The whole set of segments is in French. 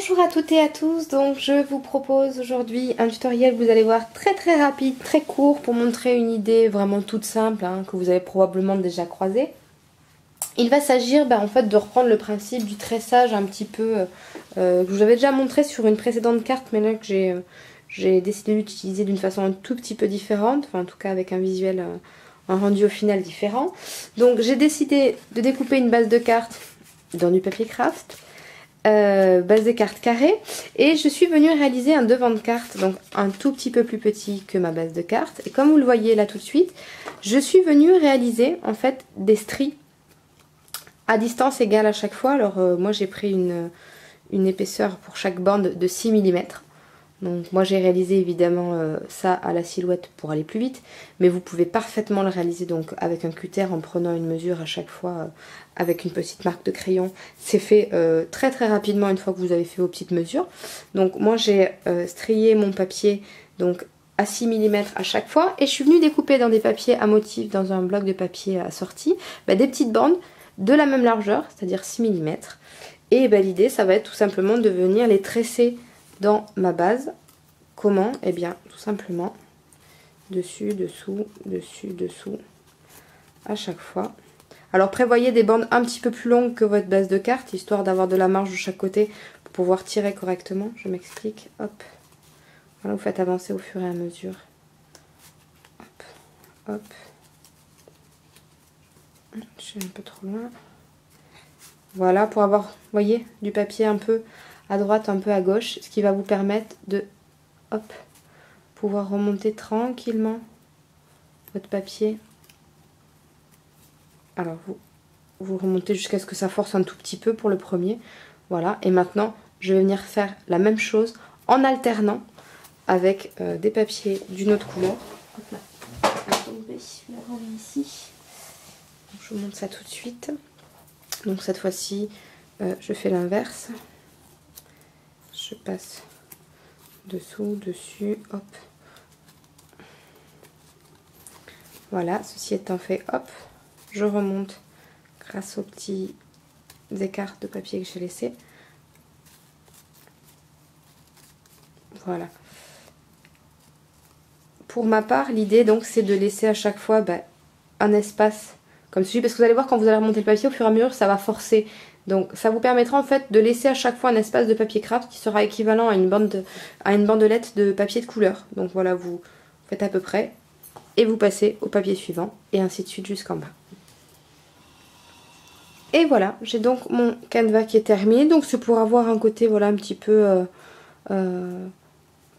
Bonjour à toutes et à tous, donc je vous propose aujourd'hui un tutoriel, vous allez voir, très rapide, très court pour montrer une idée vraiment toute simple que vous avez probablement déjà croisée. Il va s'agir en fait de reprendre le principe du tressage un petit peu que je vous avais déjà montré sur une précédente carte, mais là que j'ai décidé d'utiliser d'une façon un tout petit peu différente, enfin en tout cas avec un visuel, un rendu au final différent. Donc j'ai décidé de découper une base de cartes dans du papier craft. Base de cartes carrée, et je suis venue réaliser un devant de carte, donc un tout petit peu plus petit que ma base de cartes, et comme vous le voyez là tout de suite, je suis venue réaliser en fait des stries à distance égale à chaque fois. Alors moi j'ai pris une épaisseur pour chaque bande de 6 mm. Donc moi j'ai réalisé évidemment ça à la silhouette pour aller plus vite, mais vous pouvez parfaitement le réaliser donc avec un cutter en prenant une mesure à chaque fois avec une petite marque de crayon. C'est fait très rapidement une fois que vous avez fait vos petites mesures. Donc moi j'ai strié mon papier donc à 6 mm à chaque fois, et je suis venue découper dans des papiers à motif, dans un bloc de papier assorti, des petites bandes de la même largeur, c'est-à-dire 6 mm. Et l'idée ça va être tout simplement de venir les tresser dans ma base. Comment? Eh bien tout simplement dessus, dessous, dessus, dessous à chaque fois. Alors prévoyez des bandes un petit peu plus longues que votre base de carte, histoire d'avoir de la marge de chaque côté pour pouvoir tirer correctement. Je m'explique. Hop. Voilà, vous faites avancer au fur et à mesure. Hop, hop. Je suis un peu trop loin. Voilà, pour avoir, vous voyez, du papier un peu à droite, un peu à gauche, ce qui va vous permettre de, hop, pouvoir remonter tranquillement votre papier. Alors vous remontez jusqu'à ce que ça force un tout petit peu pour le premier. Voilà, et maintenant je vais venir faire la même chose en alternant avec des papiers d'une autre couleur. Hop là. Ici. Je vous montre ça tout de suite. Donc cette fois-ci, je fais l'inverse. Je passe dessous, dessus, hop. Voilà, ceci étant fait, hop, je remonte grâce aux petits écarts de papier que j'ai laissés. Voilà. Pour ma part, l'idée donc c'est de laisser à chaque fois un espace comme celui, parce que vous allez voir quand vous allez remonter le papier, au fur et à mesure ça va forcer. Donc ça vous permettra en fait de laisser à chaque fois un espace de papier craft qui sera équivalent à une bandelette de papier de couleur. Donc voilà, vous faites à peu près et vous passez au papier suivant et ainsi de suite jusqu'en bas. Et voilà, j'ai donc mon canevas qui est terminé. Donc c'est pour avoir un côté voilà un petit peu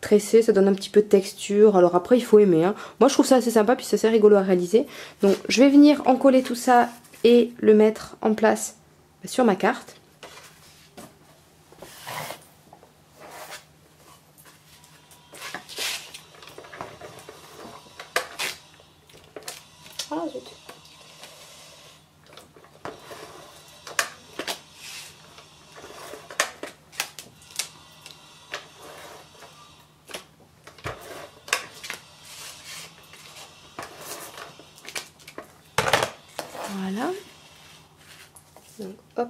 tressé, ça donne un petit peu de texture. Alors après il faut aimer. Moi je trouve ça assez sympa, puis c'est assez rigolo à réaliser. Donc je vais venir encoller tout ça et le mettre en place sur ma carte. Ah zut. Voilà. Donc hop.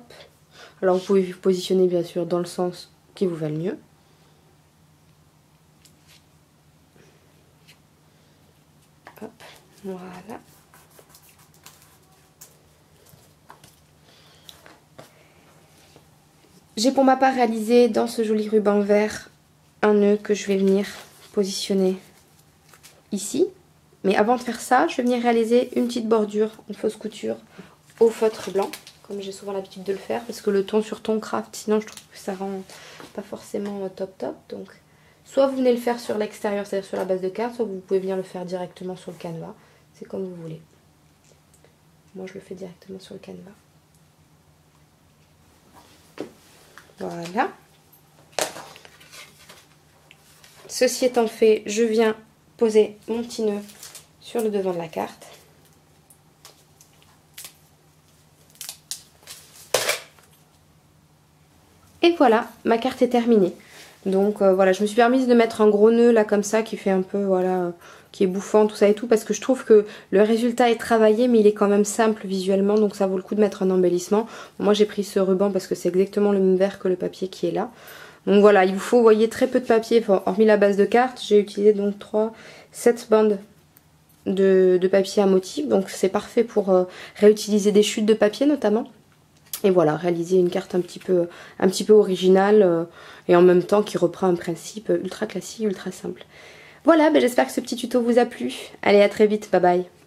Alors vous pouvez vous positionner bien sûr dans le sens qui vous va le mieux. Hop, voilà. J'ai pour ma part réalisé dans ce joli ruban vert un nœud que je vais venir positionner ici. Mais avant de faire ça, je vais venir réaliser une petite bordure, une fausse couture au feutre blanc, comme j'ai souvent l'habitude de le faire, parce que le ton sur ton craft, sinon je trouve que ça rend pas forcément top. Donc soit vous venez le faire sur l'extérieur, c'est-à-dire sur la base de carte, soit vous pouvez venir le faire directement sur le canevas. C'est comme vous voulez. Moi je le fais directement sur le canevas. Voilà. Ceci étant fait, je viens poser mon petit nœud sur le devant de la carte. Et voilà, ma carte est terminée. Donc voilà, je me suis permise de mettre un gros nœud là comme ça qui fait un peu, voilà, qui est bouffant, tout ça et tout, parce que je trouve que le résultat est travaillé mais il est quand même simple visuellement, donc ça vaut le coup de mettre un embellissement. Moi j'ai pris ce ruban parce que c'est exactement le même vert que le papier qui est là. Donc voilà, il vous faut, vous voyez, très peu de papier, enfin, hormis la base de cartes. J'ai utilisé donc 7 bandes de papier à motif, donc c'est parfait pour réutiliser des chutes de papier notamment. Et voilà, réaliser une carte un petit peu originale et en même temps qui reprend un principe ultra classique, ultra simple. Voilà, ben j'espère que ce petit tuto vous a plu. Allez, à très vite, bye bye.